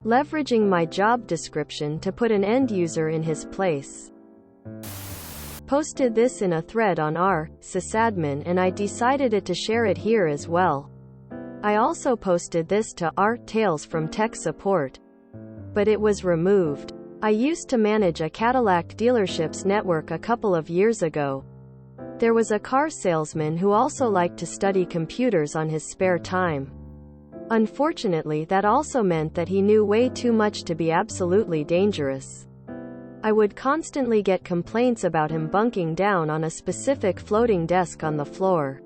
leveraging my job description to put an end user in his place. Posted this in a thread on r sysadmin, and I decided to share it here as well. I also posted this to r Tales from Tech Support, but it was removed. I used to manage a Cadillac dealership's network a couple of years ago. There was a car salesman who also liked to study computers on his spare time. Unfortunately, that also meant that he knew way too much to be absolutely dangerous. I would constantly get complaints about him bunking down on a specific floating desk on the floor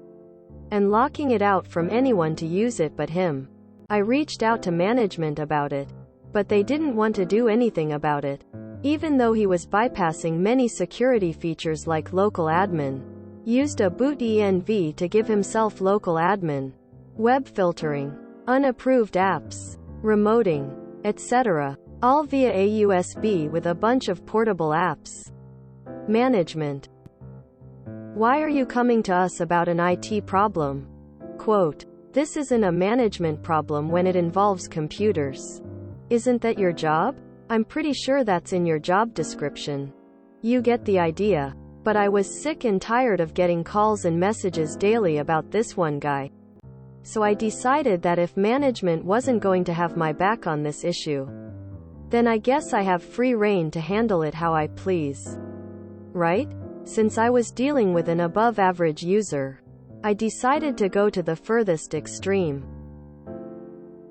and locking it out from anyone to use it but him. I reached out to management about it, but they didn't want to do anything about it, even though he was bypassing many security features like local admin, used a boot env to give himself local admin, web filtering, unapproved apps, remoting, etc., all via a USB with a bunch of portable apps. Management: why are you coming to us about an IT problem? Quote, this isn't a management problem when it involves computers. Isn't that your job? I'm pretty sure that's in your job description. You get the idea. But I was sick and tired of getting calls and messages daily about this one guy. So I decided that if management wasn't going to have my back on this issue, then I guess I have free rein to handle it how I please. Right? Since I was dealing with an above-average user, I decided to go to the furthest extreme.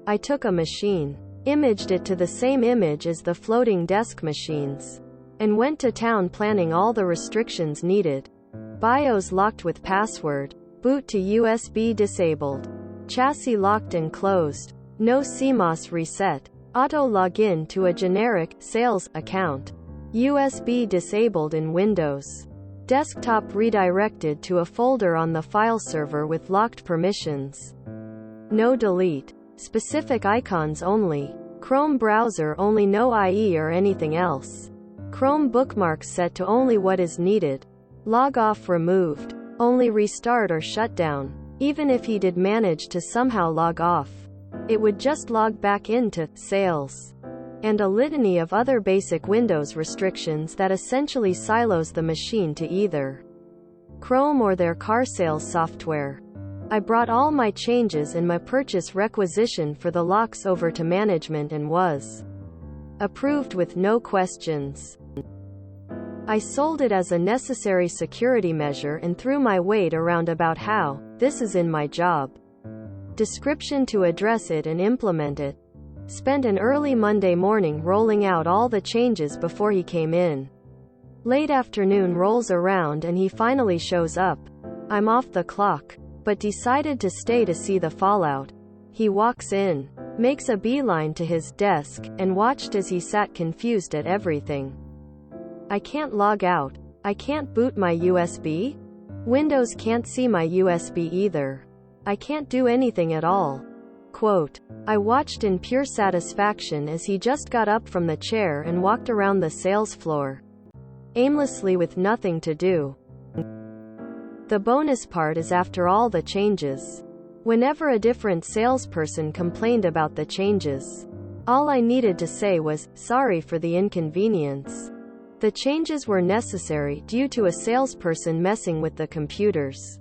I took a machine, imaged it to the same image as the floating desk machines, and went to town planning all the restrictions needed. BIOS locked with password, boot to USB disabled, chassis locked and closed, no CMOS reset, auto login to a generic sales account, USB disabled in Windows, desktop redirected to a folder on the file server with locked permissions, no delete, specific icons only, Chrome browser only, no IE or anything else, Chrome bookmarks set to only what is needed, log off removed, only restart or shut down. Even if he did manage to somehow log off, it would just log back into sales, and a litany of other basic Windows restrictions that essentially silos the machine to either Chrome or their car sales software. I brought all my changes and my purchase requisition for the locks over to management and was approved with no questions. I sold it as a necessary security measure and threw my weight around about how this is in my job description to address it and implement it. Spent an early Monday morning rolling out all the changes before he came in. Late afternoon rolls around and he finally shows up. I'm off the clock, but decided to stay to see the fallout. He walks in, makes a beeline to his desk, and watched as he sat confused at everything. I can't log out. I can't boot my USB. Windows can't see my USB either. I can't do anything at all. Quote, I watched in pure satisfaction as he just got up from the chair and walked around the sales floor, aimlessly with nothing to do. The bonus part is after all the changes. Whenever a different salesperson complained about the changes, all I needed to say was, sorry for the inconvenience. The changes were necessary due to a salesperson messing with the computers.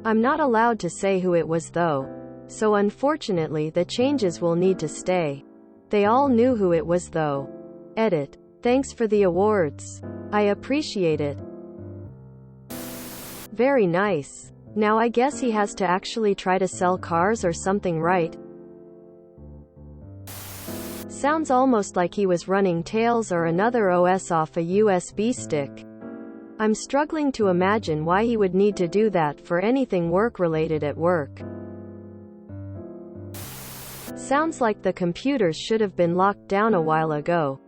I'm not allowed to say who it was though, so unfortunately the changes will need to stay. They all knew who it was though. Edit. Thanks for the awards. I appreciate it. Very nice. Now I guess he has to actually try to sell cars or something, right? Sounds almost like he was running Tails or another OS off a USB stick. I'm struggling to imagine why he would need to do that for anything work-related at work. Sounds like the computers should have been locked down a while ago.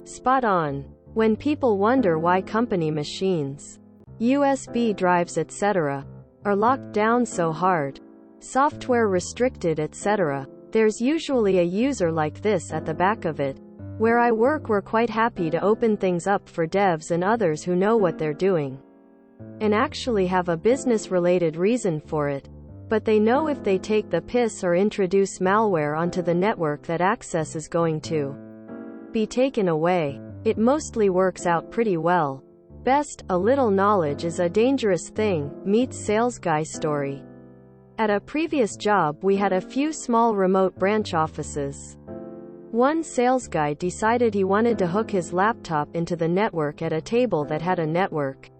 Spot on. When people wonder why company machines, USB drives etc., are locked down so hard, software restricted etc., there's usually a user like this at the back of it. Where I work, we're quite happy to open things up for devs and others who know what they're doing, and actually have a business-related reason for it. But they know if they take the piss or introduce malware onto the network that access is going to be taken away. It mostly works out pretty well. Best, a little knowledge is a dangerous thing, meets sales guy story. At a previous job we had a few small remote branch offices. One sales guy decided he wanted to hook his laptop into the network at a table that had a network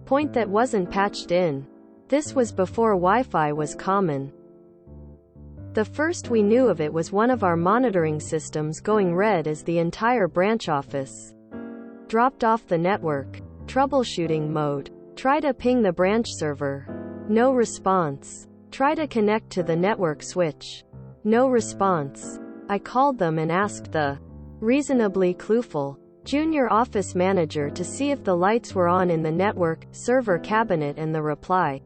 point that wasn't patched in. This was before Wi-Fi was common. The first we knew of it was one of our monitoring systems going red as the entire branch office dropped off the network. Troubleshooting mode. Try to ping the branch server. No response. Try to connect to the network switch. No response. I called them and asked the reasonably clueful junior office manager to see if the lights were on in the network server cabinet, and the reply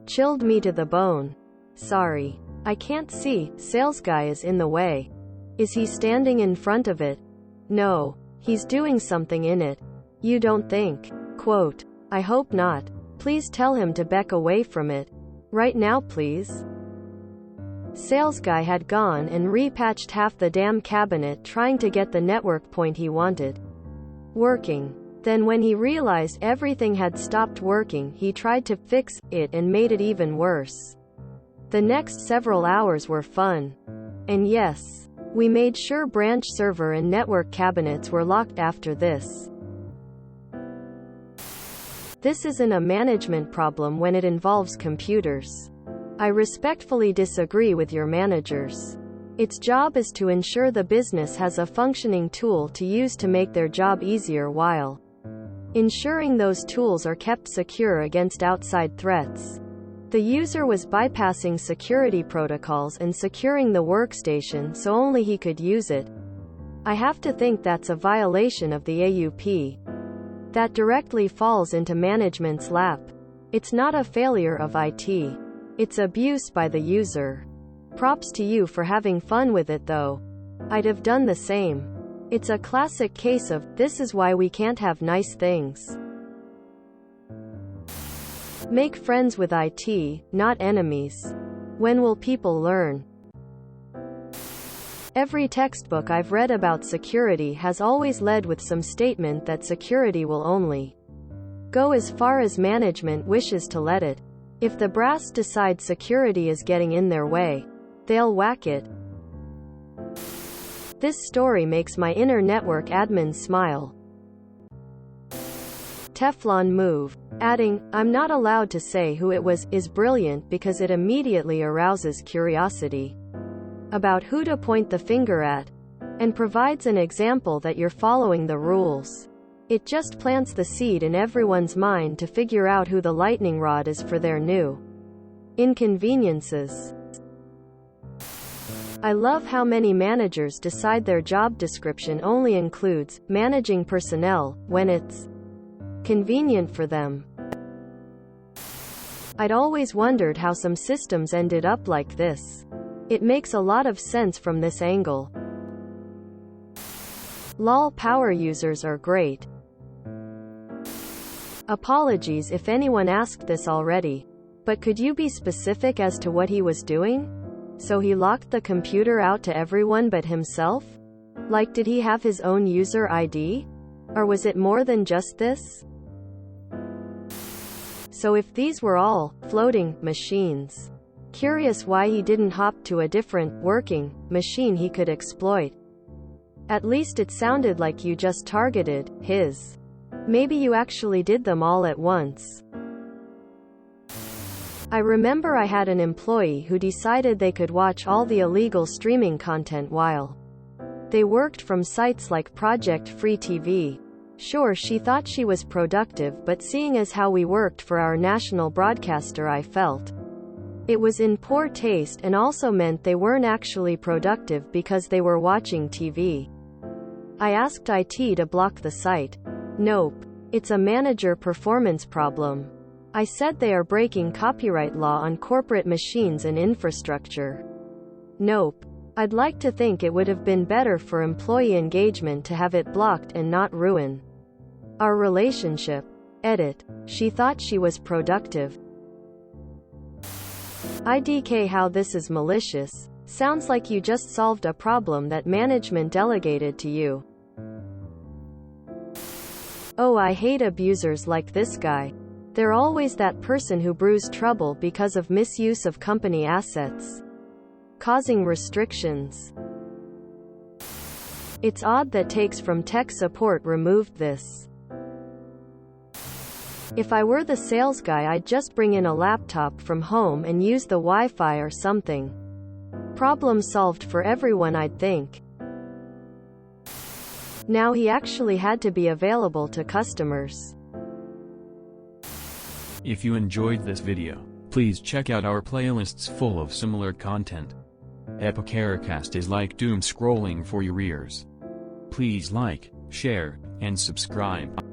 chilled me to the bone. Sorry. I can't see. Sales guy is in the way. Is he standing in front of it? No. He's doing something in it. You don't think? Quote. I hope not. Please tell him to back away from it. Right now please. Sales guy had gone and repatched half the damn cabinet trying to get the network point he wanted working. Then when he realized everything had stopped working, he tried to fix it and made it even worse. The next several hours were fun. And yes, we made sure branch server and network cabinets were locked after this. This isn't a management problem when it involves computers. I respectfully disagree with your managers. Its job is to ensure the business has a functioning tool to use to make their job easier while ensuring those tools are kept secure against outside threats. The user was bypassing security protocols and securing the workstation so only he could use it. I have to think that's a violation of the AUP. That directly falls into management's lap. It's not a failure of IT. It's abuse by the user. Props to you for having fun with it though. I'd have done the same. It's a classic case of, this is why we can't have nice things. Make friends with IT, not enemies. When will people learn? Every textbook I've read about security has always led with some statement that security will only go as far as management wishes to let it. If the brass decide security is getting in their way, they'll whack it. This story makes my inner network admin smile. Teflon move. Adding, I'm not allowed to say who it was, is brilliant because it immediately arouses curiosity about who to point the finger at, and provides an example that you're following the rules. It just plants the seed in everyone's mind to figure out who the lightning rod is for their new inconveniences. I love how many managers decide their job description only includes managing personnel when it's convenient for them. I'd always wondered how some systems ended up like this. It makes a lot of sense from this angle. LOL, power users are great. Apologies if anyone asked this already, but could you be specific as to what he was doing? So he locked the computer out to everyone but himself? Like, did he have his own user ID? Or was it more than just this? So if these were all floating machines, curious why he didn't hop to a different working machine he could exploit. At least it sounded like you just targeted his. Maybe you actually did them all at once. I remember I had an employee who decided they could watch all the illegal streaming content while they worked from sites like Project Free TV. Sure, she thought she was productive, but seeing as how we worked for our national broadcaster, I felt it was in poor taste and also meant they weren't actually productive because they were watching TV. I asked IT to block the site. Nope. It's a manager performance problem. I said they are breaking copyright law on corporate machines and infrastructure. Nope. I'd like to think it would have been better for employee engagement to have it blocked and not ruin our relationship. Edit. She thought she was productive. IDK, how this is malicious. Sounds like you just solved a problem that management delegated to you. Oh, I hate abusers like this guy. They're always that person who brews trouble because of misuse of company assets, causing restrictions. It's odd that Takes from Tech Support removed this. If I were the sales guy, I'd just bring in a laptop from home and use the Wi-Fi or something. Problem solved for everyone, I'd think. Now he actually had to be available to customers. If you enjoyed this video, please check out our playlists full of similar content. Epicaricast is like doom scrolling for your ears. Please like, share, and subscribe.